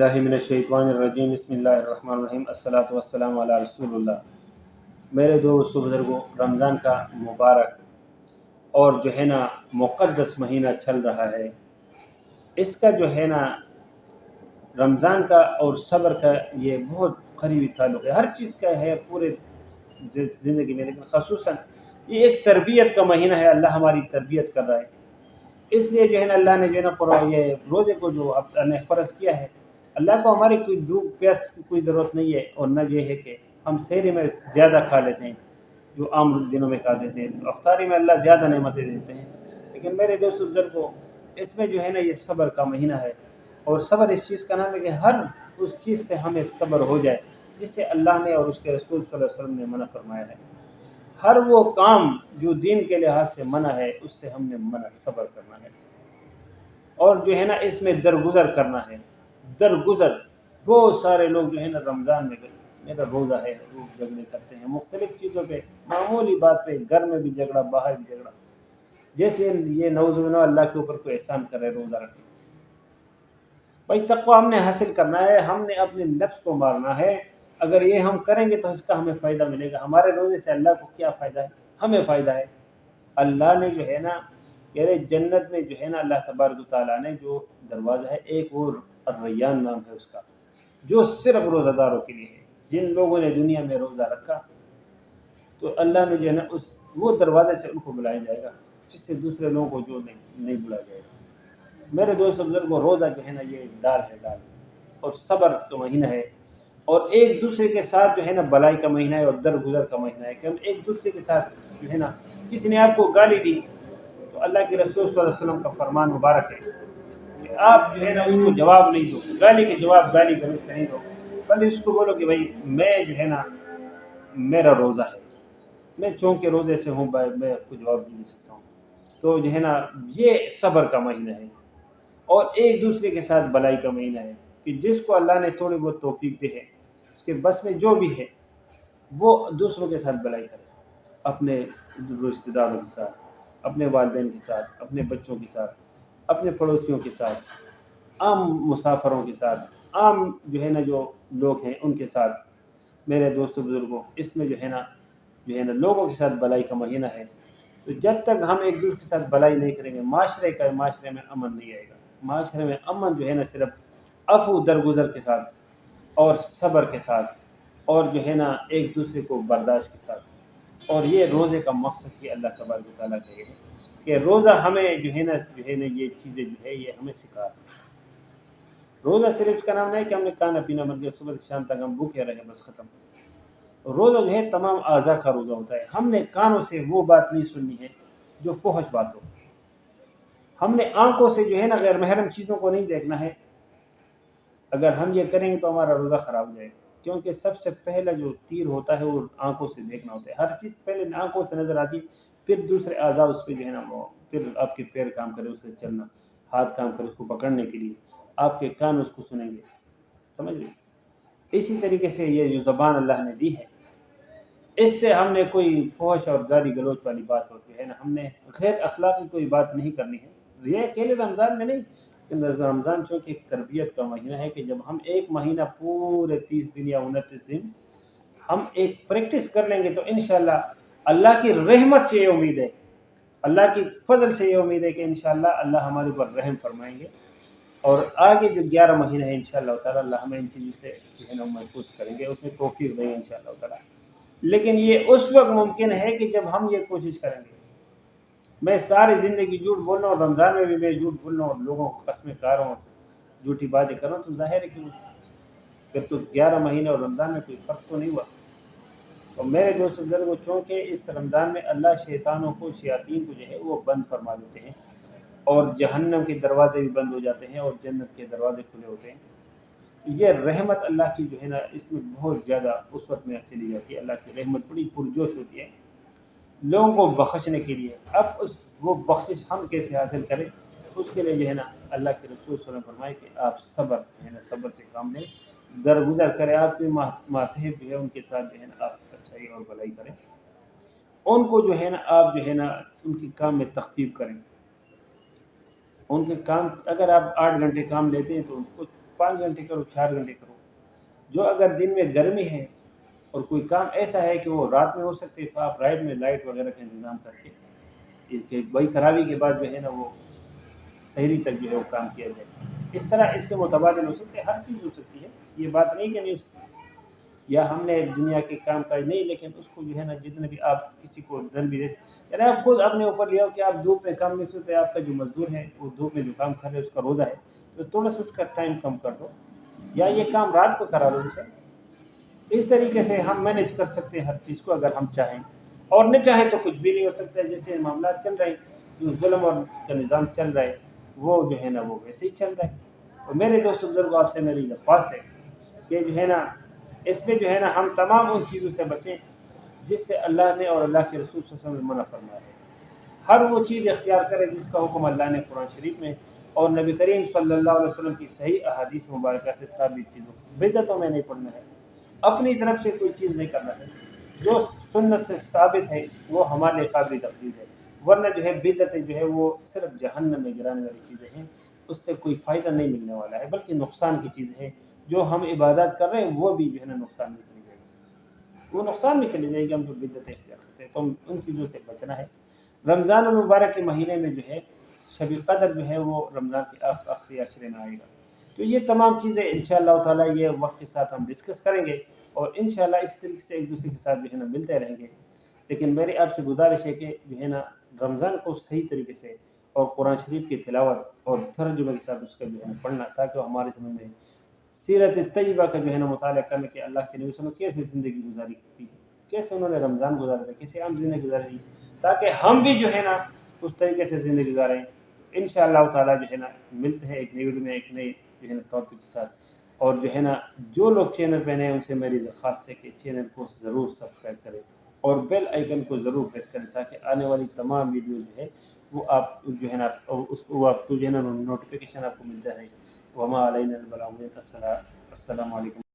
اللہ من الشیطان الرجیم بسم اللہ الرحمن الرحیم الصلاۃ والسلام علی رسول اللہ۔ میرے دوست بزرگوں، رمضان کا مبارک اور جو ہے نا مقدس مہینہ چل رہا ہے، اس کا جو ہے نا رمضان کا اور صبر کا یہ بہت قریبی تعلق ہے، ہر چیز کا ہے پورے زندگی میں، لیکن خصوصاً یہ ایک تربیت کا مہینہ ہے۔ اللہ ہماری تربیت کر رہا ہے، اس لیے جو ہے نا اللہ نے جو ہے نا یہ روزے کو جو اللہ نے فرض کیا ہے، اللہ کو ہماری کوئی بھوک پیاس کی کوئی ضرورت نہیں ہے، اور نہ یہ ہے کہ ہم سحری میں زیادہ کھا لیتے ہیں جو عام دنوں میں کھا دیتے ہیں، افطاری میں اللہ زیادہ نعمتیں دیتے ہیں، لیکن میرے دوست بزرگوں اس میں جو ہے نا یہ صبر کا مہینہ ہے، اور صبر اس چیز کا نام ہے کہ ہر اس چیز سے ہمیں صبر ہو جائے جس سے اللہ نے اور اس کے رسول صلی اللہ علیہ وسلم نے منع فرمایا ہے۔ ہر وہ کام جو دین کے لحاظ سے منع ہے اس سے ہم نے منع صبر کرنا ہے، اور جو ہے نا اس میں درگزر کرنا ہے۔ درگزر بہت سارے لوگ جو ہے نا رمضان میں میرا روزہ ہے وہ جھگڑے کرتے ہیں مختلف چیزوں پہ، معمولی بات پہ، گھر میں بھی جھگڑا، باہر بھی جھگڑا، جیسے یہ نعوذ باللہ اللہ کے اوپر کوئی احسان کرے روزہ رکھے۔ بھائی تقویٰ ہم نے حاصل کرنا ہے، ہم نے اپنے نفس کو مارنا ہے، اگر یہ ہم کریں گے تو اس کا ہمیں فائدہ ملے گا۔ ہمارے روزے سے اللہ کو کیا فائدہ ہے؟ ہمیں فائدہ ہے۔ اللہ نے جو ہے نا یعنی جنت میں جو ہے نا اللہ تبارک و تعالیٰ نے جو دروازہ ہے، ایک وہ الریان نام ہے اس کا، جو صرف روزہ داروں کے لیے ہے۔ جن لوگوں نے دنیا میں روزہ رکھا تو اللہ نے جو ہے نا وہ دروازے سے ان کو بلایا جائے گا، جس سے دوسرے لوگوں کو جو نہیں بلایا جائے گا۔ میرے دوست بزرگوں، روزہ جو ہے نا یہ ڈال ہے، ڈال، اور صبر کا مہینہ ہے، اور ایک دوسرے کے ساتھ جو ہے نا بلائی کا مہینہ ہے، اور درگزر کا مہینہ ہے کہ ہم ایک دوسرے کے ساتھ جو ہے نا کسی نے آپ کو گالی دی تو اللہ کے رسول صلی اللہ علیہ وسلم کا فرمان مبارک ہے کہ آپ جو ہے نا اس کو جواب نہیں دو، گالی کے جواب گالی گلوچ سے نہیں دو، بلکہ اس کو بولو کہ بھائی میں جو ہے نا میرا روزہ ہے، میں چونکہ روزے سے ہوں بھائی، میں آپ کو جواب نہیں دے سکتا ہوں۔ تو جو ہے نا یہ صبر کا مہینہ ہے، اور ایک دوسرے کے ساتھ بلائی کا مہینہ ہے کہ جس کو اللہ نے تھوڑی بہت توفیق دی ہے، اس کے بس میں جو بھی ہے وہ دوسروں کے ساتھ بلائی کرے، اپنے رشتہ داروں کے ساتھ، اپنے والدین کے ساتھ، اپنے بچوں کے ساتھ، اپنے پڑوسیوں کے ساتھ، عام مسافروں کے ساتھ، عام جو ہے نا جو لوگ ہیں ان کے ساتھ۔ میرے دوستوں بزرگوں، اس میں جو ہے نا لوگوں کے ساتھ بلائی کا مہینہ ہے، تو جب تک ہم ایک دوسرے کے ساتھ بلائی نہیں کریں گے معاشرے میں امن نہیں آئے گا۔ معاشرے میں امن جو ہے نا صرف عفو درگزر کے ساتھ اور صبر کے ساتھ، اور جو ہے نا ایک دوسرے کو برداشت کے ساتھ، اور یہ روزے کا مقصد ہی اللہ تبارک و تعالیٰ کا یہ ہے کہ روزہ ہمیں جو ہے نا یہ چیزیں جو ہے یہ ہمیں سکھا ہے۔ روزہ صرف اس کا نام نہیں کہ ہم نے کھانا پینا بن گیا، صبح سے شام تک ہم بھوکے رہے بس ختم۔ روزہ جو ہے تمام اعضاء کا روزہ ہوتا ہے۔ ہم نے کانوں سے وہ بات نہیں سننی ہے جو فحش بات ہو، ہم نے آنکھوں سے جو ہے نا غیر محرم چیزوں کو نہیں دیکھنا ہے۔ اگر ہم یہ کریں گے تو ہمارا روزہ خراب ہو جائے گا، کیونکہ سب سے پہلا جو تیر ہوتا ہے وہ آنکھوں سے دیکھنا ہوتا ہے۔ ہر چیز پہلے آنکھوں سے نظر آتی، پھر دوسرے اعضاء اس پہ جو ہے نا وہ پھر آپ کے پیر کام کرے اس سے چلنا، ہاتھ کام کرے اس کو پکڑنے کے لیے، آپ کے کان اس کو سنیں گے، سمجھ گئے؟ اسی طریقے سے یہ جو زبان اللہ نے دی ہے، اس سے ہم نے کوئی فحش اور گالی گلوچ والی بات ہوتی ہے نا، ہم نے غیر اخلاقی کوئی بات نہیں کرنی ہے۔ یہ اکیلے رمضان میں نہیں، رمضان چونکہ ایک تربیت کا مہینہ ہے کہ جب ہم ایک مہینہ پورے 30 دن یا 29 دن ہم ایک پریکٹس کر لیں گے تو انشاءاللہ اللہ کی رحمت سے یہ امید ہے، اللہ کی فضل سے یہ امید ہے کہ انشاءاللہ اللہ ہمارے اوپر رحم فرمائیں گے، اور آگے جو 11 مہینہ ہے انشاءاللہ تعالی اللہ ہمیں ان چیزوں سے جو ہے نا محفوظ کریں گے، اس میں توفیق دیں گے انشاءاللہ تعالی۔ لیکن یہ اس وقت ممکن ہے کہ جب ہم یہ کوشش کریں گے۔ میں ساری زندگی جھوٹ بول رہا ہوں، رمضان میں بھی میں جھوٹ بول رہا ہوں، لوگوں کو قسمیں کھا رہا ہوں، جھوٹی باتیں کر رہا ہوں، تو ظاہر ہے کہ پھر تو 11 مہینے اور رمضان میں کوئی فرق تو نہیں ہوا۔ تو میرے دوست بزرگوں، چونکہ اس رمضان میں اللہ شیطانوں کو، شیاطین کو جو ہے وہ بند فرما دیتے ہیں، اور جہنم کے دروازے بھی بند ہو جاتے ہیں اور جنت کے دروازے کھلے ہوتے ہیں۔ یہ رحمت اللہ کی جو ہے نا اس میں بہت زیادہ اس وقت میں چلی جاتی ہے۔ اللہ کی رحمت بڑی پرجوش ہوتی ہے لوگوں کو بخشنے کے لیے۔ اب وہ بخشش ہم کیسے حاصل کریں، اس کے لیے جو ہے نا اللہ کے رسول صلی اللہ علیہ وسلم فرمائے کہ آپ صبر جو ہے نا صبر سے کام لیں، درگزر کریں، آپ کے ماتحت جو ہے ان کے ساتھ جو ہے نا آپ اچھائی اور بھلائی کریں، ان کو جو ہے نا آپ جو ہے نا ان کے کام میں تخفیف کریں۔ ان کے کام اگر آپ 8 گھنٹے کام لیتے ہیں تو اس کو 5 گھنٹے کرو 4 گھنٹے کرو. جو اگر دن میں گرمی ہے اور کوئی کام ایسا ہے کہ وہ رات میں ہو سکتے تو آپ رات میں لائٹ وغیرہ کا انتظام کر کے وہی تراویح کے بعد جو ہے نا وہ سحری تک جو ہے وہ کام کیا جائے. اس طرح اس کے متبادل ہو سکتے ہیں، ہر چیز ہو سکتی ہے. یہ بات نہیں کہ نہیں ہو سکتی یا ہم نے دنیا کے کام کاج نہیں، لیکن اس کو جو ہے نا جتنے بھی آپ کسی کو دن بھی دے یعنی آپ خود اپنے اوپر لے آؤ کہ آپ دھوپ میں کام نہیں سکتے. آپ کا جو مزدور ہے وہ دھوپ میں جو کام کر رہے ہے اس کا روزہ ہے تو تھوڑا سا اس کا ٹائم کم کر دو یا یہ کام رات کو کرا دو ان سے. اس طریقے سے ہم مینیج کر سکتے ہیں ہر چیز کو اگر ہم چاہیں، اور نہیں چاہیں تو کچھ بھی نہیں ہو سکتا. جیسے معاملات چل رہے ہیں، جو ظلم اور کا نظام چل رہا ہے وہ جو ہے نا وہ ویسے ہی چل رہا ہے. اور میرے دوست بزرگ آپ سے میری درخواست ہے کہ جو ہے نا اس میں جو ہے نا ہم تمام ان چیزوں سے بچیں جس سے اللہ نے اور اللہ کے رسول صلی اللہ علیہ وسلم نے منع فرمایا ہے. ہر وہ چیز اختیار کرے جس کا حکم اللہ نے قرآن شریف میں اور نبی کریم صلی اللہ علیہ وسلم کی صحیح احادیث مبارکہ سے ثابت چیزوں بدعتوں میں نہیں پڑنا ہے، اپنی طرف سے کوئی چیز نہیں کرنا ہے. جو سنت سے ثابت ہے وہ ہمارے قابل تقلید ہے، ورنہ جو ہے بدعتیں جو ہے وہ صرف جہنم میں گرانے والی چیزیں ہیں. اس سے کوئی فائدہ نہیں ملنے والا ہے بلکہ نقصان کی چیز ہے. جو ہم عبادات کر رہے ہیں وہ بھی جو ہے نا نقصان میں چلی جائے گی، وہ نقصان میں چلی جائے گی ہم جو بدعتیں اختیار کرتے ہیں. تو ان چیزوں سے بچنا ہے. رمضان المبارک کے مہینے میں جو ہے شب قدر جو ہے وہ رمضان کے آخری عشرے میں آئے گا. تو یہ تمام چیزیں انشاءاللہ تعالیٰ یہ وقت کے ساتھ ہم ڈسکس کریں گے اور انشاءاللہ اس طریقے سے ایک دوسرے کے ساتھ جو ہے نا ملتے رہیں گے. لیکن میری آپ سے گزارش ہے کہ جو ہے نا رمضان کو صحیح طریقے سے اور قرآن شریف کی تلاوت اور ترجمے کے ساتھ اس کا جو ہے نا پڑھنا، تاکہ وہ ہمارے سمجھ میں سیرت طیبہ کا جو ہے نا مطالعہ کرنے کے اللہ کے نبی صلی اللہ علیہ وسلم کیسے زندگی گزاری تھی، کیسے انہوں نے رمضان گزارا تھا، کیسے عام زندگی گزاری، تاکہ ہم بھی جو ہے نا اس طریقے سے زندگی گزاریں. انشاءاللہ تعالیٰ جو ہے نا ملتے ہیں ایک نئی ویڈیو میں ایک نئی جو ہے نا ٹاپک کے ساتھ. اور جو ہے نا جو لوگ چینل پہ نئے ان سے میری درخواست ہے کہ چینل کو ضرور سبسکرائب کریں اور بیل آئیکن کو ضرور پریس کریں تاکہ آنے والی تمام ویڈیو جو ہے وہ آپ جو ہے نا اس کو آپ کو جو ہے نا نوٹیفیکیشن آپ کو ملتا رہے. وما علینا البلاغ. السلام علیکم.